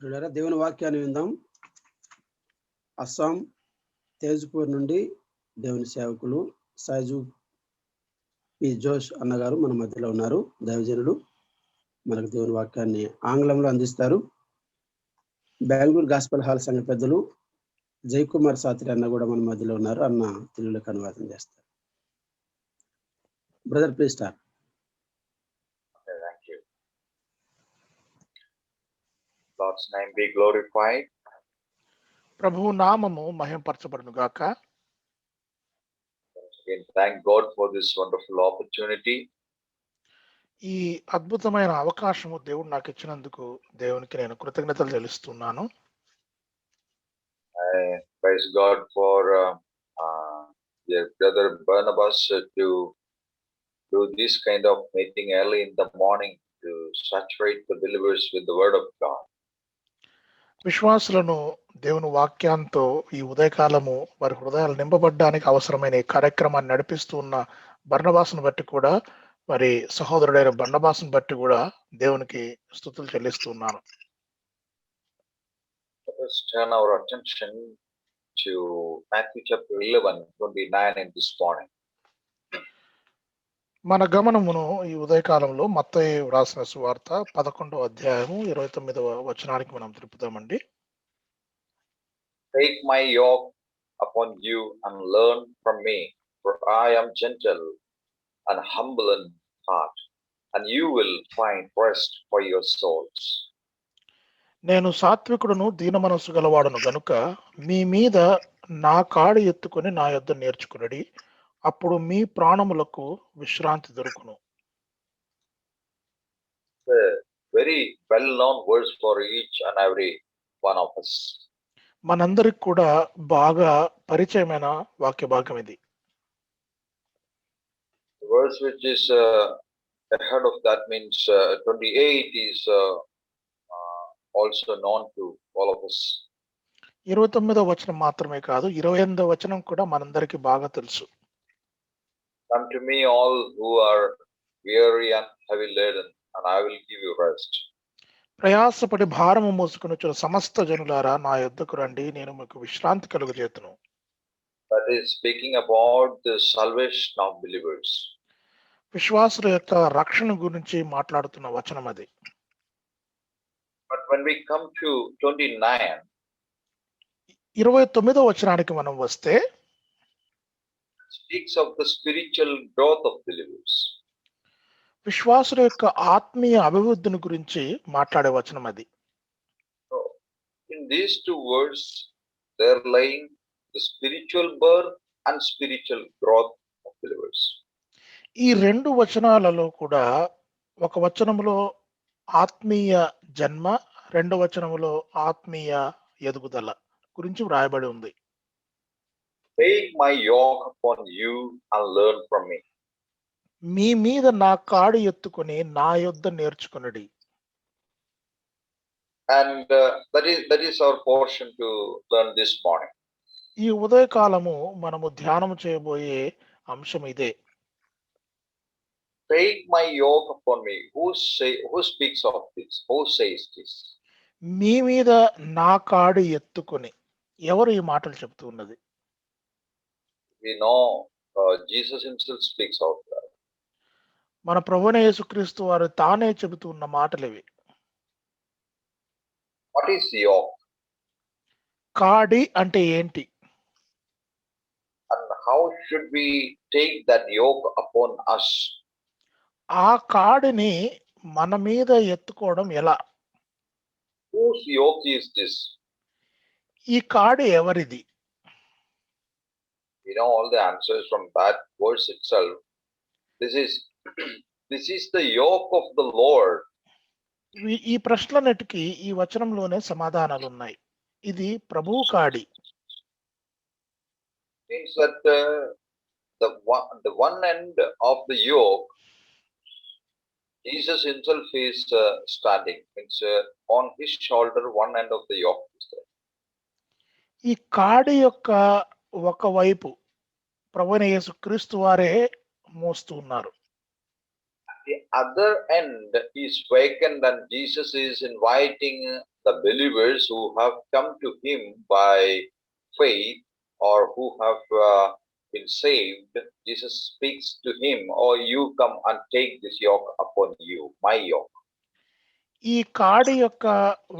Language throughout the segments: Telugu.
ప్రియులారా, దేవుని వాక్యాన్ని విందాం. అస్సాం తేజ్పూర్ నుండి దేవుని సేవకులు షిజు పి జోష్ అన్నగారు మన మధ్యలో ఉన్నారు. దైవజనులు మనకు దేవుని వాక్యాన్ని ఆంగ్లంలో అందిస్తారు. బెంగళూరు గాస్పల్ హాల్ సంఘ పెద్దలు జయకుమార్ సాత్రి అన్న కూడా మన మధ్యలో ఉన్నారు. అన్న తెలుగులోకి అనువాదం చేస్తారు. Brother please start. Thank you. God's name be glorified. ప్రభువు నామము మహిమపరచబడును గాక. Again, thank God for this wonderful opportunity. ఈ అద్భుతమైన అవకాశము దేవుడు నాకు ఇచ్చినందుకు దేవునికి నేను కృతజ్ఞతలు తెలుస్తున్నాను. I praise God for dear brother Barnabas to do this kind of meeting early in the morning to saturate the believers with the word of God. విశ్వాసులను దేవుని వాక్యంతో ఈ ఉదయకాలము వారి హృదయాలు నింపబడడానికి అవసరమైన ఈ కార్యక్రమాన్ని నడిపిస్తూ ఉన్న బర్నబాసును బట్టి కూడా, మరి సహోదరుడైన బర్నబాసును బట్టి కూడా దేవునికి స్తుతులు చెల్లిస్తున్నాను. Let us turn our attention to Matthew chapter 11:29 in this morning. మన గమనమును ఈ ఉదయకాలంలో మత్తయి వ్రాసిన సువార్త 11వ అధ్యాయము 29వ వచనానికి మనం తిప్పుదామండి. Take my yoke upon you and learn from me, for I am gentle and humble in heart, and you will find rest for your souls. నేను సాత్వికుడును దీన మనస్సు గలవాడును గనుక మీ మీద నా కాడి ఎత్తుకొని నా యొద్ద నేర్చుకునడి, అప్పుడు మీ ప్రాణములకు విశ్రాంతి దొరుకును. Very well known verse for each and every one of us. మనందరికి కూడా బాగా పరిచయమైన వాక్య భాగం ఇది. The verse which is ahead of that means 28 is also known to all of us. 29వ వచనం మాత్రమే కాదు, 28వ వచనం కూడా మనందరికి బాగా తెలుసు. Come to me all who are weary and heavy laden, and I will give you rest. ప్రయాసపడి భారము మోసుకొనుచున్న సమస్త జనులారా నా యొద్దకు రండి, నేను మీకు విశ్రాంతి కలుగజేతును. That is speaking about the salvation of believers. విశ్వాసుల యొక్క రక్షణ గురించి మాట్లాడుతున్న వచనం అది. But when we come to 29, 29వ వచనానికి మనం వస్తే, it speaks of the spiritual growth of believers. విశ్వాసుల యొక్క ఆత్మీయ అభివృద్ధిని గురించి మాట్లాడే వచనం అది. So, in these two words, they're laying the spiritual birth and spiritual growth of believers. ఈ రెండు వచనాలలో కూడా ఒక వచనములో ఆత్మీయ జన్మ, రెండో వచనములో ఆత్మీయ ఎదుగుదల గురించి వ్రాయబడి ఉంది. Take my yoke upon you and learn from me. మీ మీద నా కాడి ఎత్తుకొని నా యొద్ద నేర్చుకొనుడి. And that is our portion to learn this morning. ఈ ఉదయకాలము మనము ధ్యానం చేయబోయే అంశం ఇదే. Take my yoke upon me. Who speaks of this? Who says this? మీ మీద నా కాడి ఎత్తుకొని, ఎవరు ఈ మాటలు చెప్తూ ఉన్నది? We know Jesus himself speaks out that. మన ప్రభువైన యేసుక్రీస్తు వారు తానే చెబుతూ ఉన్న మాటలు ఇవి. What is the yoke? కాడి అంటే ఏంటి? And how should we take that yoke upon us? ఆ కాడిని మన మీద ఎత్తుకోవడం ఎలా? Whose yoke is this? ఈ కాడి ఎవరిది? We know all the answers from that verse itself. This is the yoke of the Lord. ఈ ప్రశ్నలన్నిటికీ ఈ వచనంలోనే సమాధానాలు ఉన్నాయి. ఇది ప్రభువు కాడి. Means that the one end of the yoke, Jesus himself is standing. Means on his shoulder, one end of the yoke is there. ఈ కాడి యొక్క ఒకవైపు ప్రభువైన యేసుక్రీస్తు వారే మోస్తూ ఉన్నారు. The other end is vacant and Jesus is inviting the believers who have come to him by faith or who have been saved, Jesus speaks to him, "Oh, you come and take this yoke upon you, my yoke." ఈ కాడి యొక్క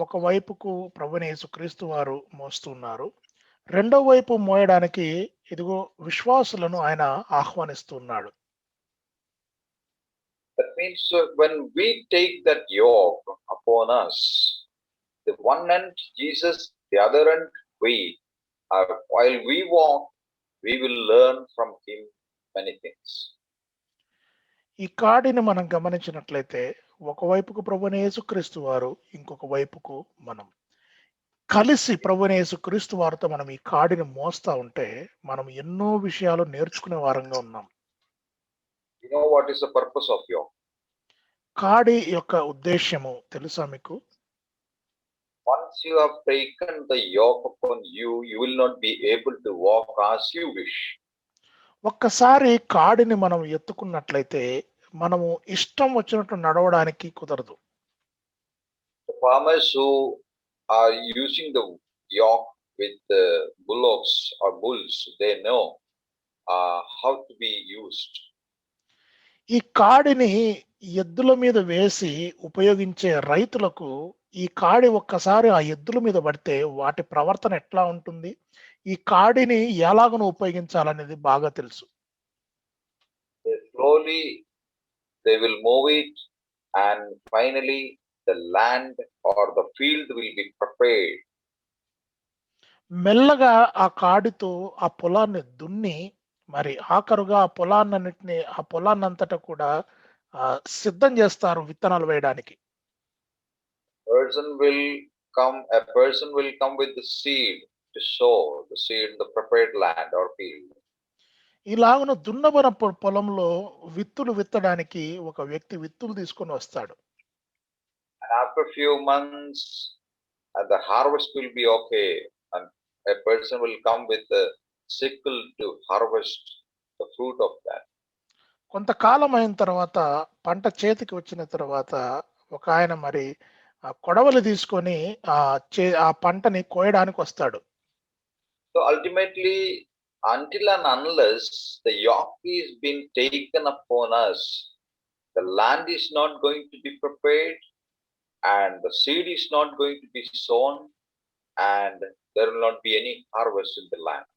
ఒక వైపుకు ప్రభువైన యేసుక్రీస్తు వారు మోస్తున్నారు. రెండో వైపు మోయడానికి ఇదిగో విశ్వాసులను ఆయన ఆహ్వానిస్తున్నాడు. That means when we take that yoke upon us, the one end Jesus, the other end we. While we walk, we will learn from him many things. ఈ కాడిని మనం గమనించినట్లయితే ఒకవైపుకు ప్రభువైన యేసుక్రీస్తు వారు, ఇంకొక వైపుకు మనం కలిసి ప్రభువైన యేసుక్రీస్తు వారితో మనం ఈ కాడిని మోస్తా ఉంటే మనం ఎన్నో విషయాలు నేర్చుకునే వారంగా ఉన్నాం. You know what is the purpose of yoke? కాడి యొక్క ఉద్దేశ్యము తెలుసా మీకు? Once you have taken the yoke upon you, you will not be able to walk as you wish. ఒక్కసారి కాడిని మనం ఎత్తుకున్నట్లయితే మనము ఇష్టం వచ్చినట్టు నడవడానికి కుదరదు. The farmers who are using the yoke with the bullocks or bulls, they know how to be used. ఈ కాడిని ఎద్దుల మీద వేసి ఉపయోగించే రైతులకు ఈ కాడి ఒక్కసారి ఆ ఎద్దుల మీద పడితే వాటి ప్రవర్తన ఎట్లా ఉంటుంది, ఈ కాడిని ఎలాగను ఉపయోగించాలనేది బాగా తెలుసు. Slowly they will move it, and finally the land or the field will be prepared. మెల్లగా ఆ కాడితో ఆ పొలాన్ని దున్ని మరి ఆఖరుగా ఆ పొలాన్నంతటా కూడా సిద్ధం చేస్తారు విత్తనాలు వేయడానికి. A person will come with the seed to sow the seed in the prepared land or field. ఇలాగున దున్నబడిన పొలంలో విత్తులు విత్తడానికి ఒక వ్యక్తి విత్తులు తీసుకొని వస్తాడు. And after few months, the harvest will be okay, and a person will come with a sickle to harvest the fruit of that. కొంతకాలం అయిన తర్వాత పంట చేతికి వచ్చిన తర్వాత ఒక ఆయన మరి కొడవలి తీసుకొని ఆ పంటని కోయడానికి వస్తాడు. So ultimately, until and unless the yoke is being taken upon us, the land is not going to be prepared, and the seed is not going to be sown, and there will not be any harvest in the land.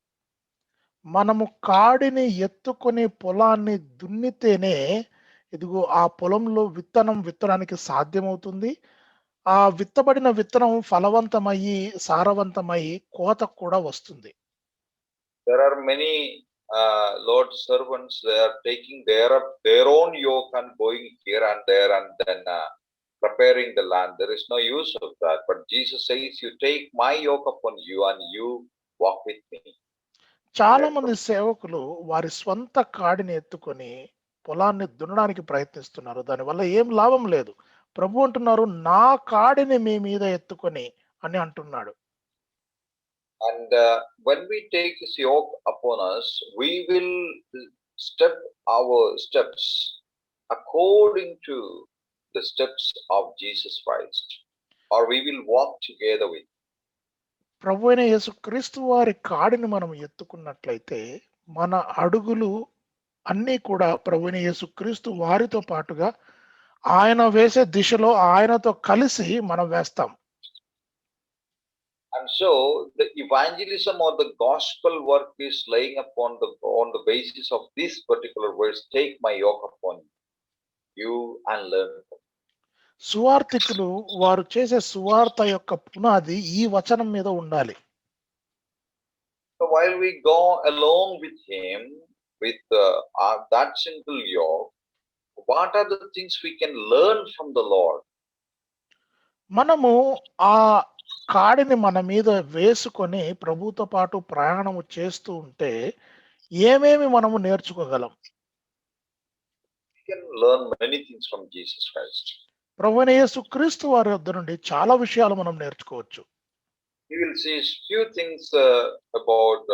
మనము కాడిని ఎత్తుకొని పొలాన్ని దున్నితేనే ఇదిగో ఆ పొలంలో విత్తడానికి సాధ్యమవుతుంది. ఆ విత్తబడిన విత్తనం ఫలవంతమయ్యి సారవంతమయ్యి కోతకు కూడా వస్తుంది. There are many Lord's servants, they are taking their own yoke and going here and there and then preparing the land. There is no use of that. But Jesus says, "You take my yoke upon you and you walk with me." చాలా మంది సేవకులు వారి స్వంత కాడిని ఎత్తుకొని పొలాన్ని దున్నడానికి ప్రయత్నిస్తున్నారు. దానివల్ల ఏం లాభం లేదు. ప్రభు అంటున్నారు, నా కాడిని మీ మీద ఎత్తుకొని అని అంటున్నాడు. And when we take this yoke upon us, we will step our steps according to the steps of Jesus Christ, or we will walk together with. ప్రభు అయిన యేసుక్రీస్తు వారి కాడిని మనం ఎత్తుకున్నట్లయితే మన అడుగులు అన్నీ కూడా ప్రభు అయిన యేసుక్రీస్తు వారితో పాటుగా ఆయన వేసే దిశలో ఆయనతో కలిసి మనం వేస్తాం. And so the evangelism or the gospel work is laying on the basis of this particular verse, "Take my yoke upon you and learn." సువార్థికులు వారు చేసే సువార్త యొక్క పునాది ఈ వచనం మీద ఉండాలి. So while we go along with him with that simple yoke, what are the things we can learn from the Lord? మనము ఆ కాడిని మన మీద వేసుకొని ప్రభుతో పాటు ప్రయాణం చేస్తూ ఉంటే ఏమేమి మనము నేర్చుకోగలం? We can learn many things from Jesus Christ. ప్రభువైన యేసుక్రీస్తు వారి వద్ద నుండి చాలా విషయాలు మనం నేర్చుకోవచ్చు. We will see few things about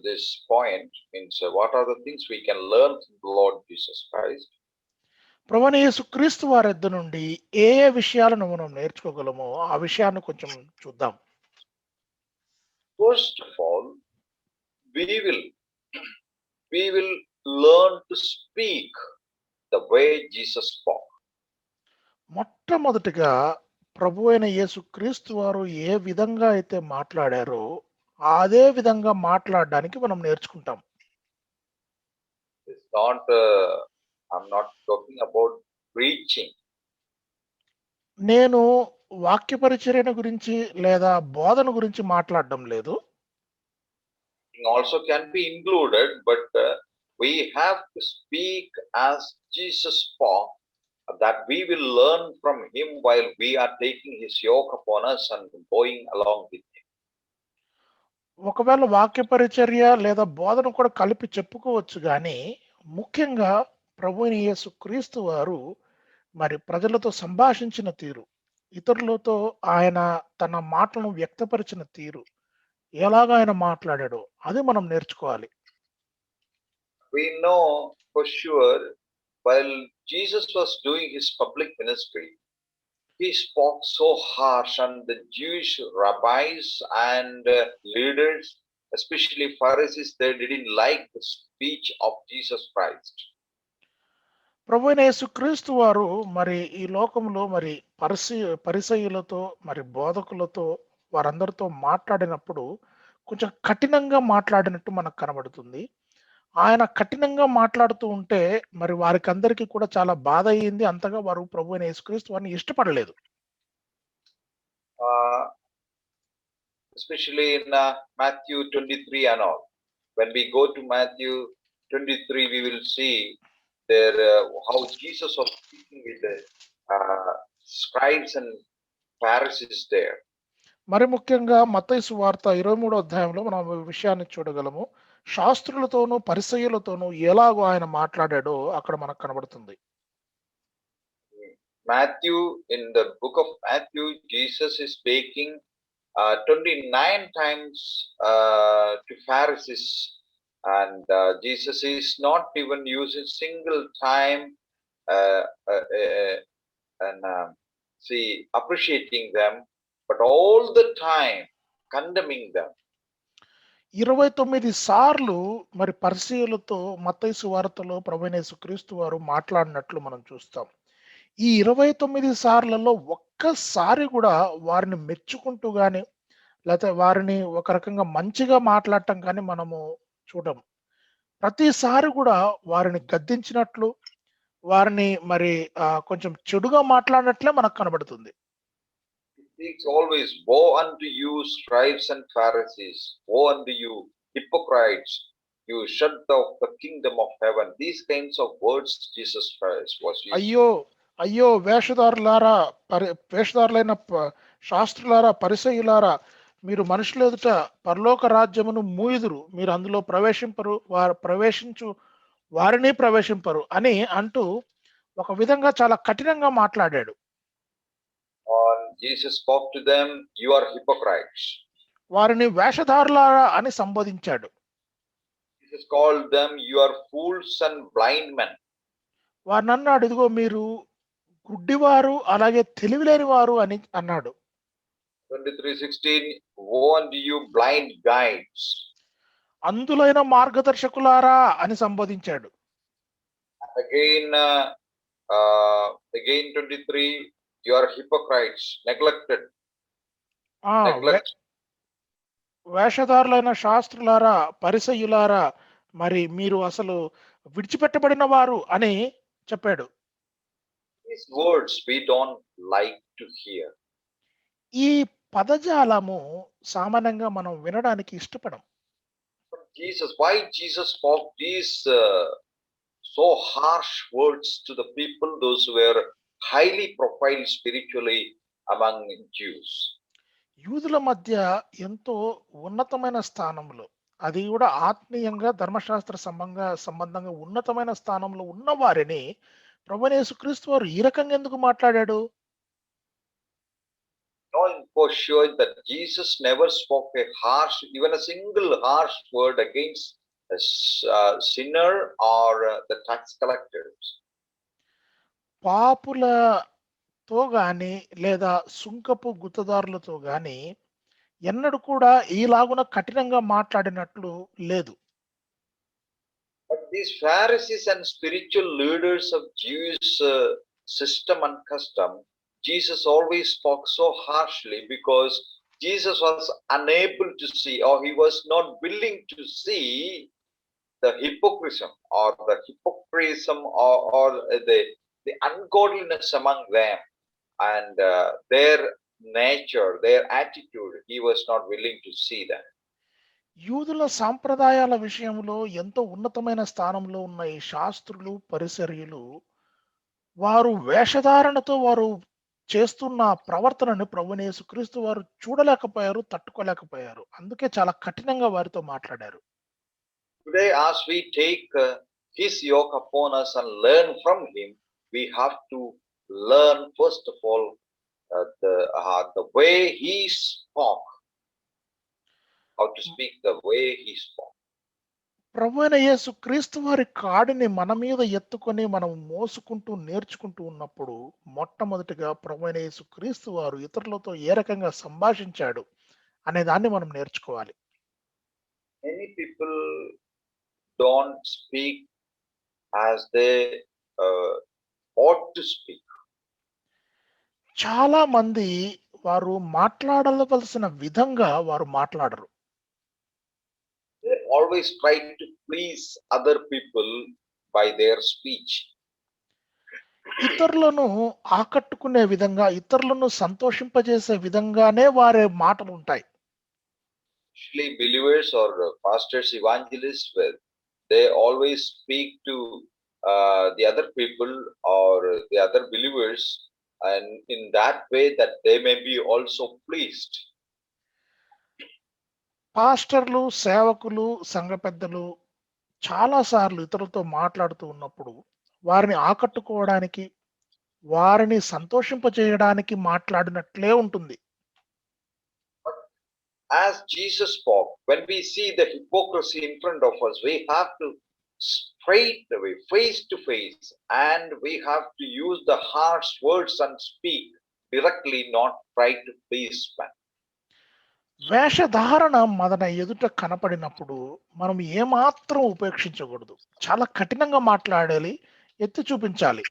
this point. Means what are the things we can learn from the Lord Jesus Christ? ప్రభువైన యేసుక్రీస్తు వారి యొద్ద నుండి ఏ ఏ విషయాలను మనం నేర్చుకోగలమో ఆ విషయాన్ని కొంచెం చూద్దాం. First of all, we will learn to speak the way Jesus spoke. మొట్టమొదటిగా ప్రభువైన యేసుక్రీస్తు వారు ఏ విధంగా అయితే మాట్లాడారో అదే విధంగా మాట్లాడడానికి మనం నేర్చుకుంటాం. It's not, I'm not talking about preaching. నేను వాక్య పరిచర్యను గురించి లేదా బోధన గురించి మాట్లాడడం లేదు. Also can be included, but we have to speak as Jesus spoke, that we will learn from him while we are taking his yoke upon us and going along with him. ఒకవేళ వాక్య పరిచర్య లేదా బోధన కూడా కలిపి చెప్పుకోవచ్చు గాని ముఖ్యంగా ప్రభువైన యేసుక్రీస్తు వారు మరి ప్రజలతో సంభాషించిన తీరు, ఇతరులతో ఆయన తన మాటలను వ్యక్తపరిచిన తీరు, ఎలాగ ఆయన మాట్లాడాడో అది మనం నేర్చుకోవాలి. We know for sure, while Jesus was doing his public ministry, he spoke so harsh, and the Jewish rabbis and leaders, especially Pharisees, they didn't like the speech of Jesus Christ. ప్రభువైన యేసుక్రీస్తు వారు మరి ఈ లోకంలో మరి పరిసయ్యులతో మరి బోధకులతో వారందరితో మాట్లాడినప్పుడు కొంచెం కఠినంగా మాట్లాడినట్టు మనకు కనబడుతుంది. ఆయన కఠినంగా మాట్లాడుతూ ఉంటే మరి వారికి అందరికీ కూడా చాలా బాధ అయ్యింది. అంతగా వారు ప్రభువైన యేసుక్రీస్తు వారిని ఇష్టపడలేదు. Especially in Matthew 23 and all. When we go to Matthew 23, we will see there how Jesus was speaking with the scribes and Pharisees there. మరి ముఖ్యంగా మత్తయి సువార్త 23వ అధ్యాయంలో మనం ఈ విషయాన్ని చూడగలము. శాస్త్రులతోనూ పరిసయ్యులతోనూ ఎలాగో ఆయన మాట్లాడాడో అక్కడ మనకు కనబడుతుంది. Matthew, in the book of Matthew, Jesus is speaking 29 times to Pharisees, and Jesus is not even using single time and appreciating them, but all the time condemning them. 29 సార్లు మరి పరిసయ్యులతో మత్తయి సువార్తలో ప్రభువైన యేసుక్రీస్తు వారు మాట్లాడినట్లు మనం చూస్తాం. ఈ 29 సార్లలో ఒక్కసారి కూడా వారిని మెచ్చుకుంటూ గాని లేకపోతే వారిని ఒక రకంగా మంచిగా మాట్లాడటం కానీ మనము చూడం. ప్రతిసారి కూడా వారిని గద్దించినట్లు, వారిని మరి కొంచెం చెడుగా మాట్లాడినట్లే మనకు కనబడుతుంది. Speaks always, woe unto you, scribes and Pharisees, woe unto you, hypocrites, you shut off the kingdom of heaven. These kinds of words Jesus Christ was using. అయ్యో వేషధారులైన శాస్త్రులారా, పరిసయ్యులారా, మీరు మనుషుల ఎదుట పరలోక రాజ్యమును మూయుదురు, మీరు అందులో ప్రవేశింపరు, వారిని ప్రవేశింపరు అని అంటూ ఒక విధంగా చాలా కఠినంగా మాట్లాడాడు. Jesus spoke to them, you are hypocrites. వారిని వేషధారులారా అని సంబోధించాడు. Jesus called them, you are fools and blind men. వారిని అన్నాడు, ఇదిగో మీరు గుడ్డివారు అలాగే తెలివిలేని వారు అని అన్నాడు. 23:16, woe unto you, blind guides. అందులైన మార్గదర్శకులారా అని సంబోధించాడు. Again 23, you are hypocrites, neglected. వేషధారులైన శాస్త్రులారా, పరిసయ్యులారా, మరి మీరు అసలు విడిచిపెట్టబడిన వారు అని చెప్పాడు. These words we don't like to hear. ఈ పదజాలము సామాన్యంగా మనం వినడానికి ఇష్టపడం. Why Jesus spoke these so harsh words to the people, those who were highly profiled spiritually among Jews? యూదుల మధ్య ఎంతో ఉన్నతమైన స్థానంలో, అది కూడా ఆత్మీయంగా ధర్మశాస్త్ర సంబంధంగా ఉన్నతమైన స్థానంలో ఉన్న వారిని ప్రభువైన యేసుక్రీస్తు వారు ఈ రకంగా ఎందుకు మాట్లాడాడు? Knowing for sure that Jesus never spoke even a single harsh word against a sinner or the tax collectors. పాపులతో గాని లేదా సుంకపు గుత్తదారులతో గాని ఎన్నడూ కూడా ఈలాగున కఠినంగా మాట్లాడినట్లు లేదు. But these Pharisees and spiritual leaders of Jewish system and custom, Jesus always spoke so harshly because Jesus was unable to see, or he was not willing to see the hypocrisy or the ungodliness among them, and their nature, their attitude. He was not willing to see that. యూదుల సాంప్రదాయాల విషయంలో ఎంతో ఉన్నతమైన స్థానంలో ఉన్న ఈ శాస్త్రులు, పరిసర్యులు వారు వేషధారణతో వారు చేస్తున్న ప్రవర్తనని ప్రభువైన యేసుక్రీస్తు వారు చూడలేకపోయారు, తట్టుకోలేకపోయారు. అందుకే చాలా కఠినంగా వారితో మాట్లాడారు. Today, as we take his yoke upon us and learn from him, we have to learn first of all the way he spoke, how to speak the way he spoke. ప్రభువైన యేసుక్రీస్తు వారి కాడిని మన మీద ఎత్తుకొని మనం మోసుకుంటూ నేర్చుకుంటూ ఉన్నప్పుడు మొట్టమొదటిగా ప్రభువైన యేసుక్రీస్తు వారు ఇతరులతో ఏ రకంగా సంభాషించాడు అనే దాన్ని మనం నేర్చుకోవాలి. Many people don't speak as they ought to speak. చాలా మంది వారు మాట్లాడవలసిన విధంగా వారు మాట్లాడరు. They always try to please other people by their speech. ఇతరులను ఆకట్టుకునే విధంగా, ఇతరులను సంతోషింపజేసే విధంగానే వారి మాటలు ఉంటాయి. Usually believers or pastors, evangelists, they always speak to the other people or the other believers, and in that way that they may be also pleased. పాస్టర్లు, సేవకులు, సంఘ పెద్దలు చాలా సార్లు ఇతరులతో మాట్లాడుతూ ఉన్నప్పుడు వారిని ఆకట్టుకోవడానికి, వారిని సంతోషింపజేయడానికి మాట్లాడినట్లే ఉంటుంది. As Jesus spoke, when we see the hypocrisy in front of us, we have to straight away, face to face, and we have to use the harsh words and speak directly, not try to please man. వేషధారణ మన ఎదుట కనపడినప్పుడు మనం ఏమాత్రం ఉపేక్షించకూడదు. చాలా కఠినంగా మాట్లాడాలి, ఎత్తి చూపించాలి.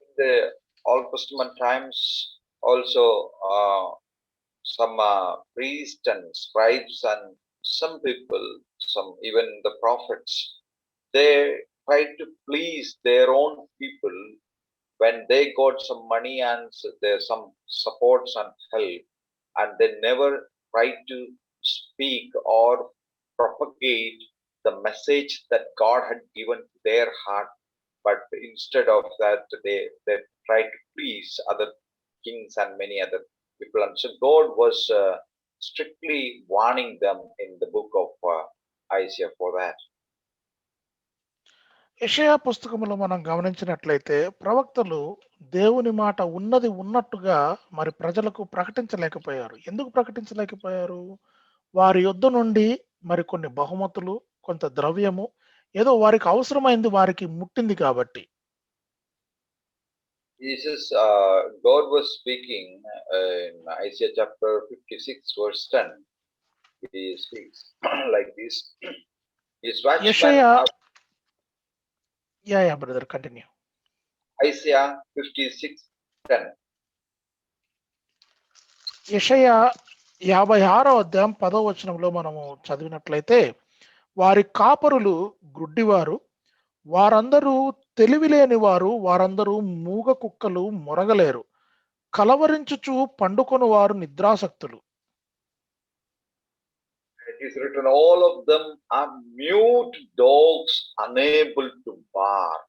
In the Old Testament times, also some priests and scribes and some people, some even the prophets, they tried to please their own people when they got some money and there's some supports and help, and they never tried to speak or propagate the message that God had given to their heart, but instead of that they tried to please other kings and many other people. And so God was strictly warning them in the book of Isaiah for that. యెషయా పుస్తకములో మనం గమనించినట్లయితే ప్రవక్తలు దేవుని మాట ఉన్నది ఉన్నట్టుగా మరి ప్రజలకు ప్రకటించలేకపోయారు. ఎందుకు ప్రకటించలేకపోయారు? వారి యొద్ద నుండి మరి కొన్ని బహుమతులు, కొంత ద్రవ్యము ఏదో వారికి అవసరమైంది వారికి ముట్టింది కాబట్టి. Jesus, God was speaking in Isaiah chapter 56 verse 10. He speaks like this. His watchmen యెషయా are yeah brother continue. Isaiah 56:10. యెషయా 56వ అధ్యాయం 10వ వచనంలో మనము చదివినట్లయితే వారి కాపరులు గ్రుడ్డివారు, వారందరూ తెలివిలేని వారు, వారందరూ మూగ కుక్కలు మొరగలేరు, కలవరించుచు పండుకొని వారు నిద్రాసక్తులు. It is written, all of them are mute dogs, unable to bark.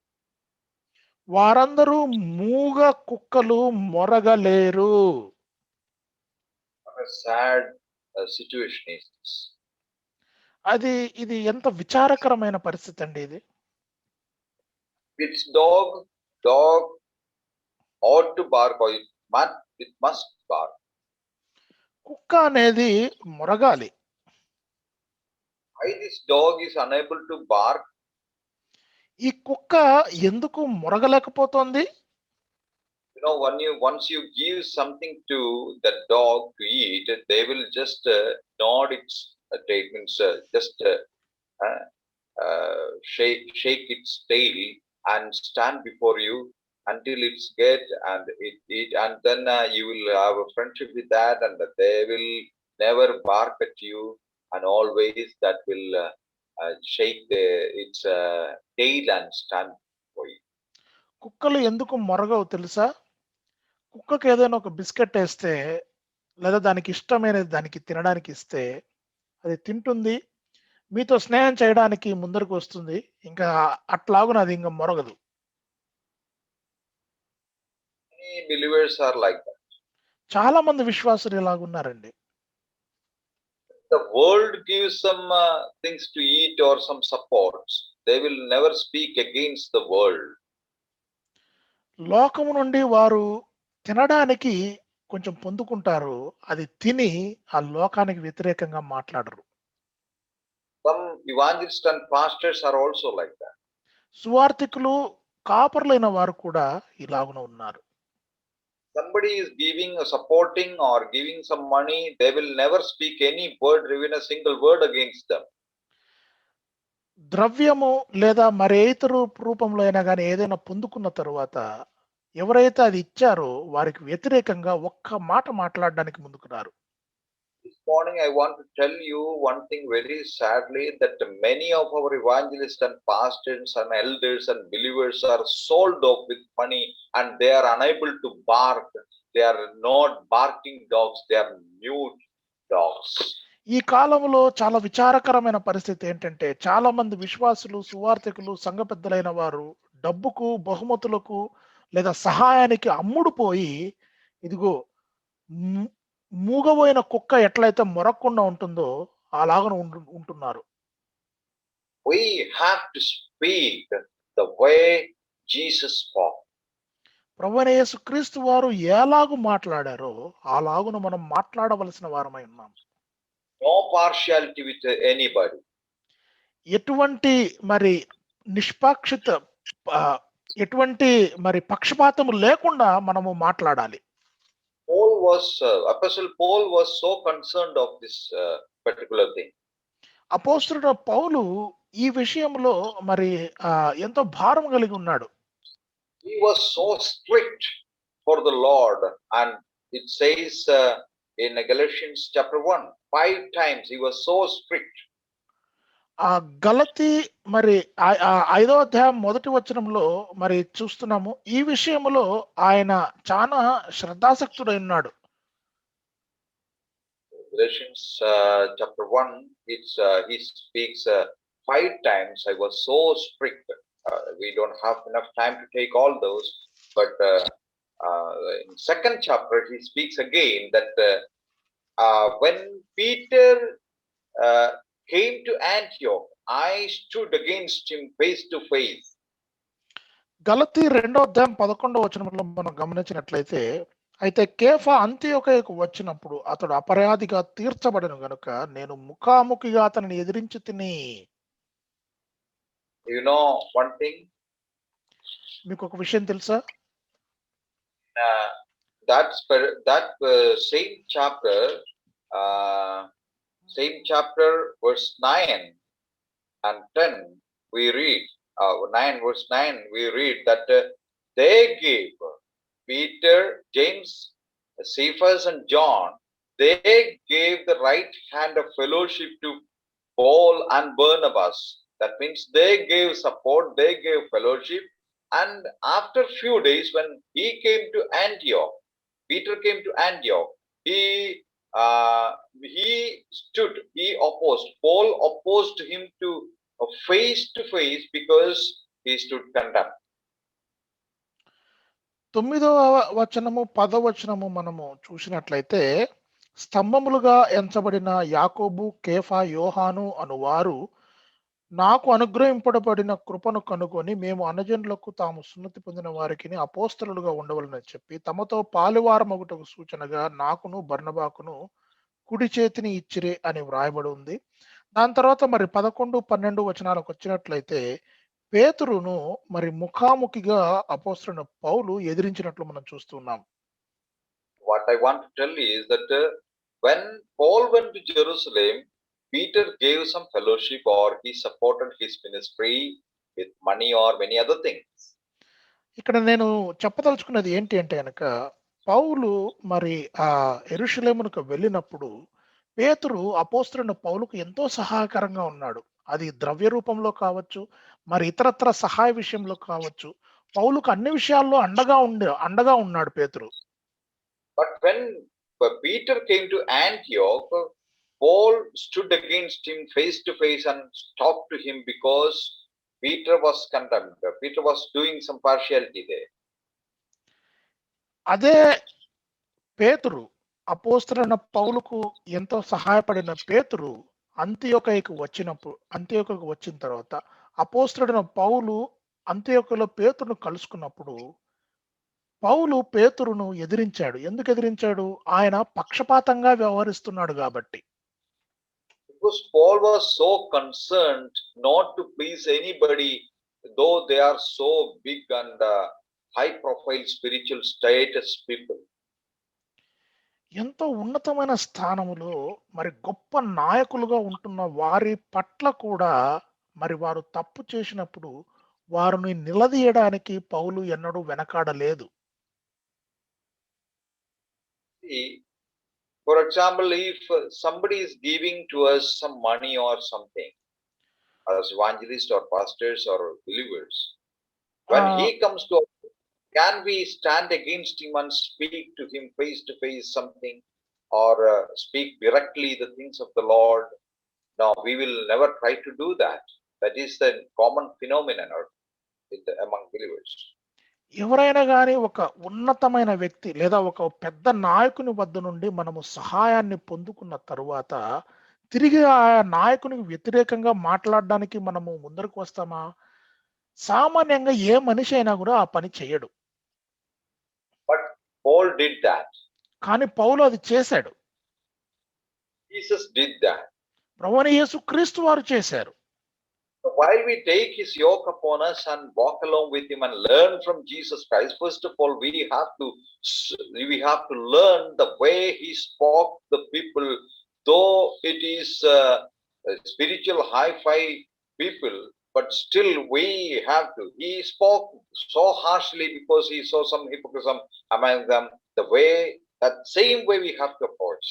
వారందరూ మూగ కుక్కలు మొరగలేరు. What a sad situation is this. ఇది ఎంత విచారకరమైన పరిస్థితి అండి ఇది. It's dog ought to bark, or it must bark. కుక్క అనేది మొరగాలి. Why this dog is unable to bark? ఈ కుక్క ఎందుకు మొరగలేకపోతోంది? You know, once you give something to the dog to eat, they will just nod its means just shake its tail and stand before you until it's get and it and then you will have a friendship with that, and they will never bark at you, and always that will shake its tail and stand for you. కుక్కలు ఎందుకు మొరగవు తెలుసా? కుక్కకి ఏదైనా ఒక బిస్కెట్ వేస్తే లేదా దానికి ఇష్టమైనది దానికి తినడానికి ఇస్తే అది తింటుంది, మీతో స్నేహం చేయడానికి ముందరకు వస్తుంది, ఇంకా అట్లాగున అది ఇంకా మొరగదు. Many believers are like that. చాలా మంది విశ్వాసులు ఇలాగున్నారండి. The world gives some things to eat or some supports. They will never speak against the world. లోకము నుండి వారు తినడానికి కొంచెం పొందుకుంటారు, అది తిని ఆ లోకానికి వ్యతిరేకంగా మాట్లాడరు. Some evangelists and pastors are also like that. సువార్థికులు, కాపరులైన వారు కూడా ఇలాగున ఉన్నారు. Somebody is giving supporting or giving some money, they will never speak any word, even a single word against them. ద్రవ్యము లేదా మరే ఇతర రూపంలో అయినా కానీ ఏదైనా పొందుకున్న తరువాత ఎవరైతే అది ఇచ్చారో వారికి వ్యతిరేకంగా ఒక్క మాట మాట్లాడడానికి ముందుకు రారు. This morning I want to tell you one thing very sadly, that many of our evangelists and pastors and elders and believers are sold off with money, and they are unable to bark. They are not barking dogs, they are mute dogs. ఈ కాలంలో చాలా విచారకరమైన పరిస్థితి ఏంటంటే చాలా మంది విశ్వాసులు, సువార్థికులు, సంఘ పెద్దలైన వారు డబ్బుకు, బహుమతులకు లేదా సహాయానికి అమ్ముడుపోయి ఇదిగో మూగబోయిన కుక్క ఎట్లయితే మొరక్కుండా ఉంటుందో అలాగనే ఉంటున్నారు. We have to speak the way Jesus spoke. ప్రభువైన యేసుక్రీస్తు వారు ఎలాగు మాట్లాడారో అలాగున మనం మాట్లాడవలసిన వారమై ఉన్నాం. No partiality with anybody. ఎటువంటి మరి నిష్పాక్షిత ఎటువంటి మరి పక్షపాతము లేకుండా మనము మాట్లాడాలి. Apostle Paul was so concerned of this particular thing. అపోస్తలుడు పౌలు ఈ విషయంలో మరి ఎంతో భారం కలిగి ఉన్నాడు. He was so strict for the Lord, and it says in Galatians chapter 1, 5 times he was so strict. ఆ గలతీ మరి 5వ అధ్యాయం 1వ వచనంలో మరి చూస్తున్నాము, ఈ విషయంలో ఆయన చాలా శ్రద్ధాసక్తుడై ఉన్నాడు. Galatians chapter 1, he speaks 5 times, I was so strict. We don't have enough time to take all those, but in second chapter he speaks again that when Peter came to Antioch, I stood against him face to face. గలతీ 2వ అధ్యాయం 11వ వచనంలో మనం గమనించినట్లయితే, అయితే కేఫా అంతియోకయకు వచ్చినప్పుడు అతడు అపరాధిగా తీర్చబడను గనుక నేను ముఖాముఖిగా అతనిని ఎదిరించి తిని. You know one thing? మీకు ఒక విషయం తెలుసా? That same chapter verse 9 and 10 we read, 9 verse 9 we read that they gave Peter, James, Cephas and John, they gave the right hand of fellowship to Paul and Barnabas. That means they gave support, they gave fellowship, and after few days when he came to Antioch, Peter came to Antioch, he stood, he opposed, Paul opposed him to face because he stood condemned. 9వ వచనము 10వ వచనము మనము చూసినట్లయితే, స్తంభములుగా ఎంచబడిన యాకోబు, కేఫా, యోహాను అనువారు నాకు అనుగ్రహింపబడిన కృపను కనుగొని మేము అన్యజనులకు తాము సున్నతి పొందిన వారికి అపోస్తలులుగా ఉండవలనని చెప్పి తమతో పాలువారమగుటకు సూచనగా నాకును బర్నబాకును కుడి చేతిని ఇచ్చిరే అని వ్రాయబడి ఉంది. దాని తర్వాత మరి 11, 12 వచనాలకు వచ్చినట్లయితే, పేతురును మరి ముఖాముఖిగా అపోస్తలుడైన పౌలు ఎదిరించినట్లు మనం చూస్తున్నాం. What I want to tell you is that when Paul went to Jerusalem, Peter gave some fellowship or he supported his ministry with money or many other things. ఇక్కడ నేను చెప్పదలుచుకున్నది ఏంటి అంటే గనక పౌలు మరి ఆ యెరూషలేమునకు వెళ్ళినప్పుడు పేతురు అపోస్తలుడైన పౌలుకు ఎంతో సహాయకరంగా ఉన్నాడు. అది ద్రవ్య రూపంలో కావచ్చు, మరి ఇతరత్ర సహాయ విషయంలో కావచ్చు. పౌలుకు అన్ని విషయాల్లో అండగా ఉన్నాడు పేతురు. But when Peter came to Antioch, Paul stood against him face to face and talked to him because Peter was condemned. Peter was doing some partiality there. అదే పేతురు అపోస్తలుడైన పౌలుకు ఎంతో సహాయపడిన పేతురు అంతియోకయకు వచ్చిన తర్వాత అపోస్తలుడైన పౌలు అంతియోకలో పేతురును కలుసుకున్నప్పుడు పౌలు పేతురును ఎదిరించాడు. ఎందుకు ఎదిరించాడు? ఆయన పక్షపాతంగా వ్యవహరిస్తున్నాడు కాబట్టి. Because Paul was so concerned not to please anybody, though they are so big and high profile spiritual status people. ఎంతో ఉన్నతమైన స్థానములో మరి గొప్ప నాయకులుగా ఉంటున్న వారి పట్ల కూడా మరి వారు తప్పు చేసినప్పుడు వారిని నిలదీయడానికి పౌలు ఎన్నడూ వెనకాడలేదు. See, for example, if somebody is giving to us some money or something, as evangelists or pastors or believers, when he comes to us, can we stand against him and speak to him face to face something or speak directly the things of the Lord? No, we will never try to do that. That is the common phenomenon among believers. ఎవరైనా కానీ ఒక ఉన్నతమైన వ్యక్తి లేదా ఒక పెద్ద నాయకుని వద్ద నుండి మనము సహాయాన్ని పొందుకున్న తరువాత తిరిగి ఆ నాయకునికి వ్యతిరేకంగా మాట్లాడడానికి మనము ముందరకు వస్తామా? సామాన్యంగా ఏ మనిషి అయినా కూడా ఆ పని చేయడు. But Paul did that. కానీ పౌలు అది చేశాడు. Jesus did that. ప్రభువైన యేసుక్రీస్తు వారు చేశారు. So while we take his yoke upon us and walk along with him and learn from Jesus Christ, first of all, we have to learn the way he spoke to the people, though it is spiritual hi-fi people, but still we have to. He spoke so harshly because he saw some hypocrisy among them. That same way we have to approach.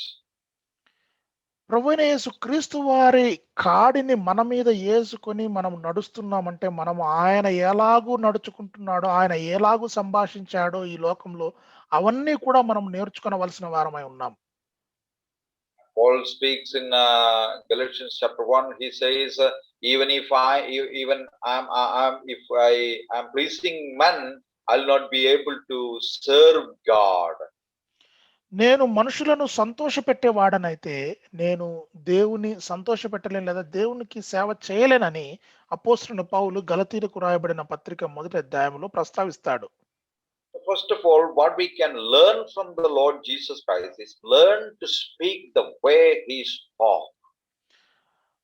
ప్రభువైన యేసుక్రీస్తు వారి కాడిని మన మీద వేసుకొని మనం నడుస్తున్నామంటే మనం ఆయన ఎలాగూ నడుచుకుంటున్నాడో, ఆయన ఎలాగూ సంభాషించాడో ఈ లోకంలో అవన్నీ కూడా మనం నేర్చుకోవలసిన వారమై ఉన్నాం. Paul speaks in Galatians chapter 1. He says, even if I am pleasing men, I'll not be able to serve God. నేను మనుషులను సంతోషపెట్టేవాడనైతే నేను దేవుని సంతోషపెట్టలేను లేదా దేవునికి సేవ చేయలేనని అపోస్తలుడైన పౌలు గలతీయులకు రాయబడిన పత్రిక మొదటి అధ్యాయంలో ప్రస్తావిస్తాడు. First of all, what we can learn from the Lord Jesus Christ is learn to speak the way he spoke.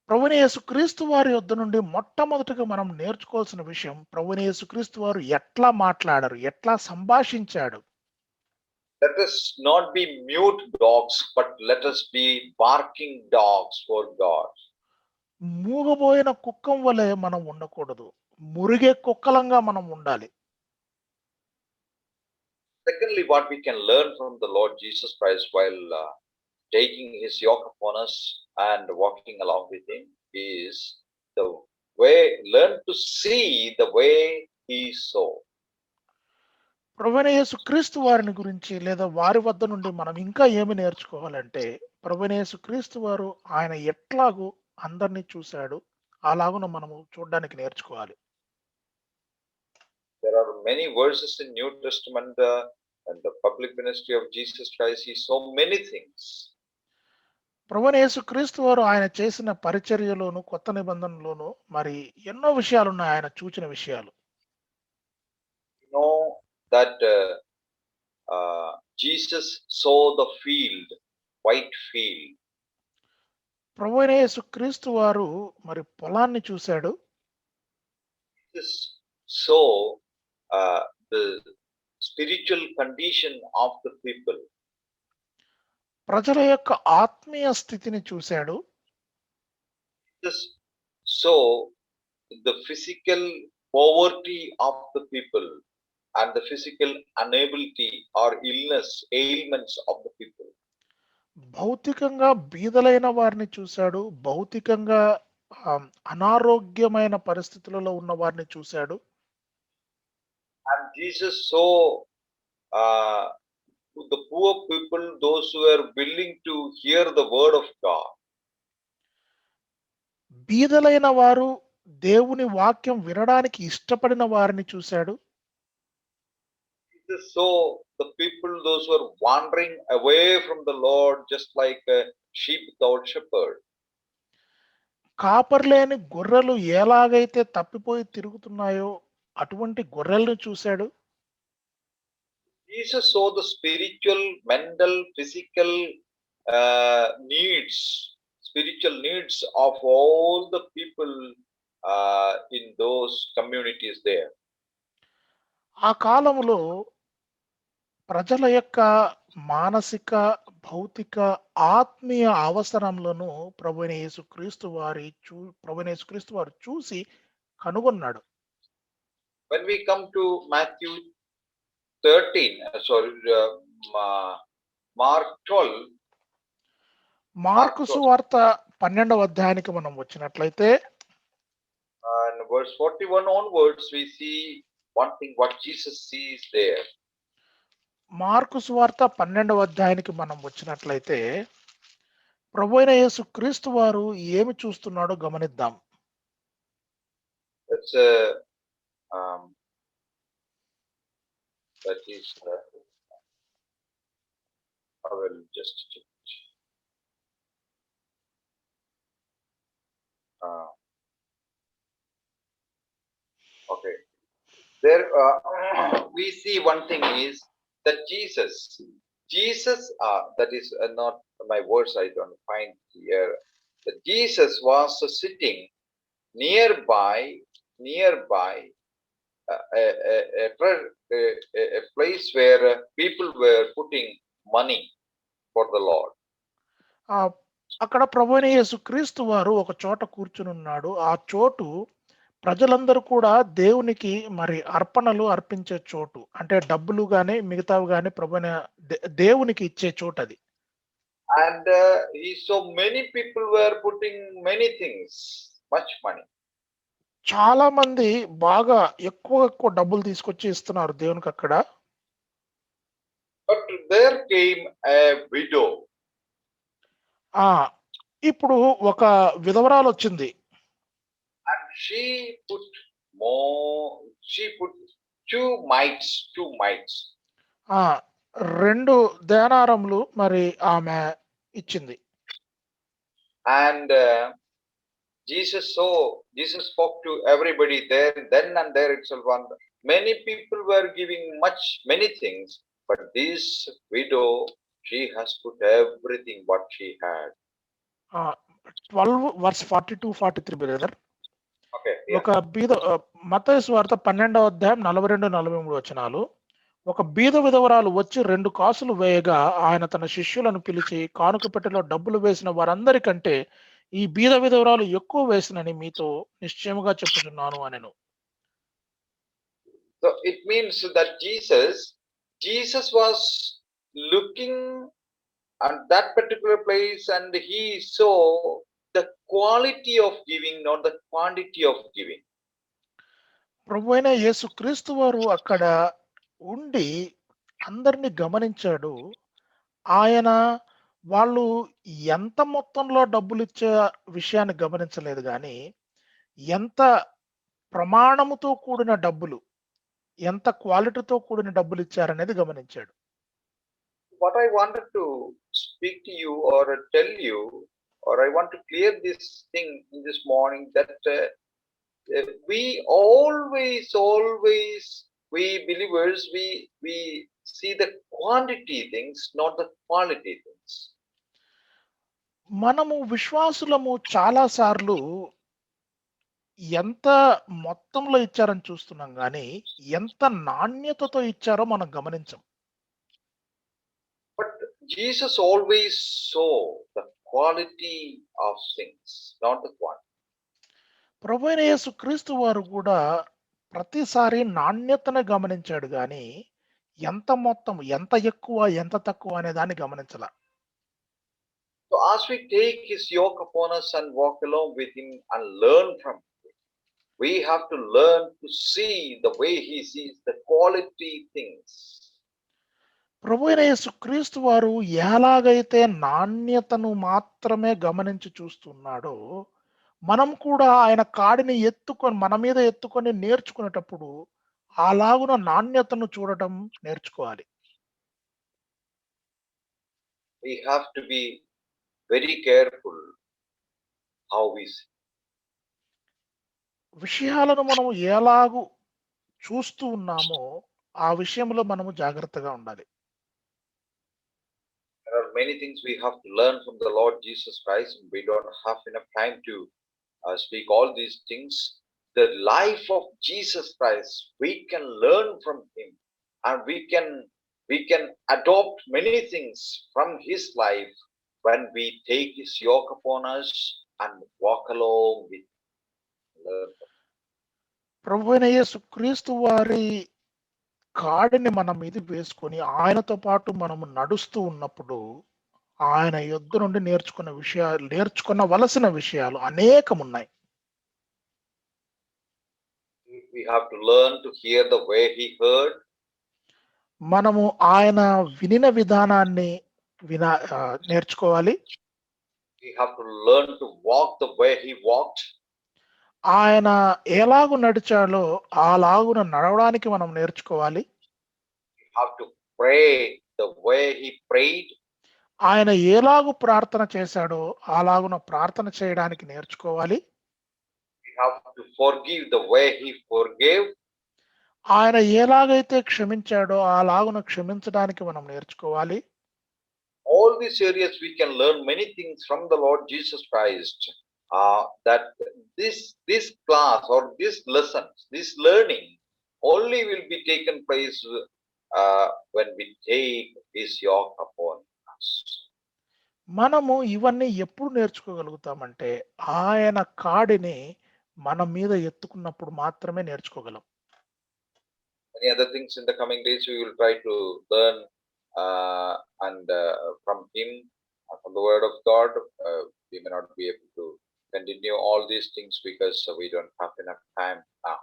ప్రభువైన యేసుక్రీస్తు వారి యొద్ద నుండి మొట్టమొదటిగా మనం నేర్చుకోవాల్సిన విషయం ప్రభువైన యేసుక్రీస్తు వారు ఎట్లా మాట్లాడారు, ఎట్లా సంభాషించాడు. Let us not be mute dogs, but let us be barking dogs for God. మూగబోయిన కుక్కం వలె మనం ఉండకూడదు, మురిగే కుక్కలంగా మనం ఉండాలి. Secondly, what we can learn from the Lord Jesus Christ while taking his yoke upon us and walking along with him is learn to see the way he saw. ప్రభువైన యేసుక్రీస్తు వారిని గురించి లేదా వారి వద్ద నుండి మనం ఇంకా ఏమి నేర్చుకోవాలంటే ప్రభువైన యేసుక్రీస్తు వారు ఆయన ఎట్లాగూ అందరినీ చూశాడు అలాగున మనము చూడడానికి నేర్చుకోవాలి. There are many verses in New Testament and the public ministry of Jesus Christ. He saw many things. ప్రభువైన యేసుక్రీస్తు వారు ఆయన చేసిన పరిచర్యలోను కొత్త నిబంధనలోను మరి ఎన్నో విషయాలు ఉన్నాయి ఆయన చూచిన విషయాలు. You know that Jesus saw the field, white field. ప్రభువైన యేసుక్రీస్తు వారు మరి పొలాన్ని చూశాడు. This saw the spiritual condition of the people. ప్రజల యొక్క ఆత్మీయ స్థితిని చూశాడు. This saw the physical poverty of the people and the physical inability or illness, ailments of the people. భౌతికంగా బీదలైన వారిని చూశాడు. భౌతికంగా అనారోగ్యమైన పరిస్థితులలో ఉన్న వారిని చూశాడు. And Jesus saw the poor people, those who were willing to hear the word of God. బీదలైన వారు దేవుని వాక్యం వినడానికి ఇష్టపడిన వారిని చూశాడు. Jesus saw the people, those who are wandering away from the Lord, just like a sheep without shepherd. కాపర్లేని గొర్రెలు ఎలాగైతే తప్పిపోయి తిరుగుతున్నాయో అటువంటి గొర్రెలను చూశాడు. Jesus saw the spiritual, mental, physical needs, spiritual needs of all the people in those communities there. ఆ కాలంలో ప్రజల యొక్క మానసిక, భౌతిక, ఆత్మీయ అవసరములను ప్రభువైన యేసుక్రీస్తు వారు చూసి కనుగొన్నాడు. When we come to Matthew 13, Mark 12, mark సువార్త 12వ అధ్యాయానికి మనం వచ్చినట్లయితే and verse 41 onwards, we see one thing what Jesus sees there. Mark సువార్త 12వ అధ్యాయానికి మనం వచ్చినట్లయితే ప్రభువైన యేసుక్రీస్తు వారు ఏమి చూస్తున్నాడో గమనిద్దాం. That is I will just check. Okay. There we see one thing is that Jesus, that is not my words, I don't find here. That Jesus was sitting nearby a place where people were putting money for the Lord. అక్కడ ప్రభువైన యేసుక్రీస్తు వారు ఒక చోట కూర్చుని ఉన్నాడు. ఆ చోటు ప్రజలందరూ కూడా దేవునికి మరి అర్పణలు అర్పించే చోటు, అంటే డబ్బులు గాని మిగతావి గాని ప్రభువైన దేవునికి ఇచ్చే చోటు అది. And he saw many people were putting many things, much money. చాలా మంది బాగా ఎక్కువ డబ్బులు తీసుకొచ్చి ఇస్తున్నారు దేవునికి అక్కడ. But there came a widow. ఇప్పుడు ఒక విధవరాలు వచ్చింది. And she put 2 mites. 2 దేనారములు మరి ఆమె ఇచ్చింది. And Jesus spoke to everybody there, then and there itself. Many people were giving many things, but this widow, she has put everything what she had. 12 verse 42-43 brother. Okay. ఒక మత్తయి సువార్త 12వ అధ్యాయం 42-43 వచనాలు. ఒక బీద విధవరాలు వచ్చి 2 కాసులు వేయగా ఆయన తన శిష్యులను పిలిచి కానుక పెట్టెలో డబ్బులు వేసిన వారందరికంటే ఈ బీద విధవరాలు ఎక్కువ వేసినని మీతో నిశ్చయముగా చెప్పుచున్నాను అనెను. So it means that Jesus was looking at that particular place and he saw the quality of giving, not the quantity of giving. ప్రభువైన యేసుక్రీస్తు వారు అక్కడ ఉండి అందరిని గమనించాడు. ఆయన వాళ్ళు ఎంత మొత్తంలో డబ్బులు ఇచ్చే విషయాన్ని గమనించలేదు కానీ ఎంత ప్రమాణముతో కూడిన డబ్బులు, ఎంత క్వాలిటీతో కూడిన డబ్బులు ఇచ్చారనేది గమనించాడు. What I wanted to speak to you or tell you, or I want to clear this thing in this morning, that we always we believers, we see the quantity things, not the quality things. మనము విశ్వాసులము చాలా సార్లు ఎంత మొత్తంలో ఇచ్చారని చూస్తున్నాం గానీ, ఎంత నాణ్యతతో ఇచ్చారో మనం గమనించం. But Jesus always saw the quality of things, not the quantity. ప్రభువైన యేసుక్రీస్తు వారు గూడా ప్రతిసారి నాణ్యతను గమనించాడు గానీ, ఎంత మొత్తం, ఎంత ఎక్కువ, ఎంత తక్కువ అనే దాన్ని గమనించలా. So as we take his yoke upon us and walk along with him and learn from him, we have to learn to see the way he sees the quality things. ప్రభువైన యేసుక్రీస్తు వారు ఎలాగైతే నాణ్యతను మాత్రమే గమనించి చూస్తున్నాడో, మనం కూడా ఆయన కాడిని ఎత్తుకొని మన మీద ఎత్తుకొని నేర్చుకునేటప్పుడు, అలాగున నాణ్యతను చూడటం నేర్చుకోవాలి. We have to be very careful how we see. విషయాలను మనం ఎలాగు చూస్తూ ఉన్నామో, ఆ విషయంలో మనము జాగ్రత్తగా ఉండాలి. There are many things we have to learn from the Lord Jesus Christ, and we don't have enough time to speak all these things. The life of Jesus Christ, we can learn from him, and we can adopt many things from his life when we take his yoke upon us and walk along with him. ప్రభువైన యేసుక్రీస్తు వారి కాడిని మన మీద వేసుకొని, ఆయనతో పాటు మనము నడుస్తూ ఉన్నప్పుడు, ఆయన యొద్ద నుండి నేర్చుకొనవలసిన విషయాలు అనేకమున్నాయి. We have to learn to hear the way he heard. మనము ఆయన వినిన విధానాన్ని నేర్చుకోవాలి. We have to learn to walk the way he walked. ఆయన ఎలాగు నడిచాడో అలాగున నడవడానికి మనం నేర్చుకోవాలి. We have to pray the way he prayed. ఆయన ఎలాగు ప్రార్థన చేశాడో అలాగున ప్రార్థన చేయడానికి నేర్చుకోవాలి. We have to forgive the way he forgave. ఆయన ఎలాగైతే క్షమించాడో అలాగున క్షమించడానికి మనం నేర్చుకోవాలి. All these areas we can learn many things from the Lord Jesus Christ. That this class or this lesson, this learning only will be taken place when we take his yoke upon us. మనము ఇవన్నీ ఎప్పుడు నేర్చుకోగలుగుతామంటే, ఆయన కాడిని మన మీద ఎత్తుకున్నప్పుడు మాత్రమే నేర్చుకోగలం. Many other things in the coming days we will try to learn and from him, from the word of God. We may not be able to continue all these things because we don't have enough time now.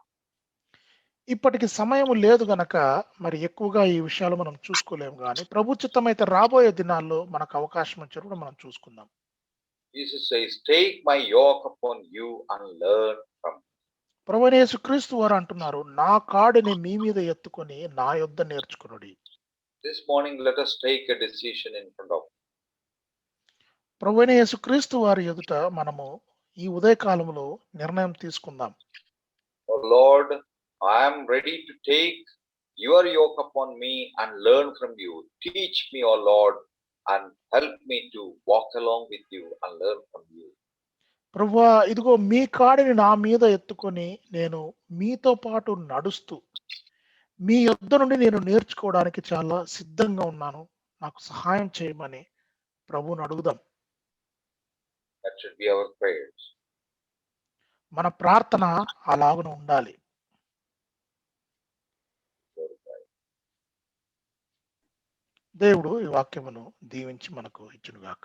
ఇప్పటికి సమయం లేదు గనక మరి ఎక్కువగా ఈ విషయాలు మనం చూసుకోలేము గాని, ప్రభు చిత్తమైతే రాబోయే దినాల్లో మనకు అవకాశం ఇచ్చినప్పుడు మనం చూసుకుందాం. Jesus says, "Take my yoke upon you and learn from me." ప్రభువైన యేసుక్రీస్తు వారు అంటున్నారు, నా కాడిని మీ మీద ఎత్తుకొని నా యొద్ద నేర్చుకొనుడి. This morning, let us take a decision in front of him. ప్రభువైన యేసుక్రీస్తు వారి ఎదుట మనము ఈ ఉదయకాలంలో నిర్ణయం తీసుకుందాం. Oh Lord, I am ready to take your yoke upon me and learn from you. Teach me, O Lord, and help me to walk along with you and learn from you. ప్రభువా, ఇదిగో మీ కాడిని నా మీద ఎత్తుకొని నేను మీతో పాటు నడుస్తూ మీ యొద్ద నుండి నేను నేర్చుకోవడానికి చాలా సిద్ధంగా ఉన్నాను. నాకు సహాయం చేయమని ప్రభువుని అడుగుదాం. That should be our prayers. మన ప్రార్థన అలాగున ఉండాలి. దేవుడు ఈ వాక్యమును దీవించి మనకు ఇచ్చునుగాక.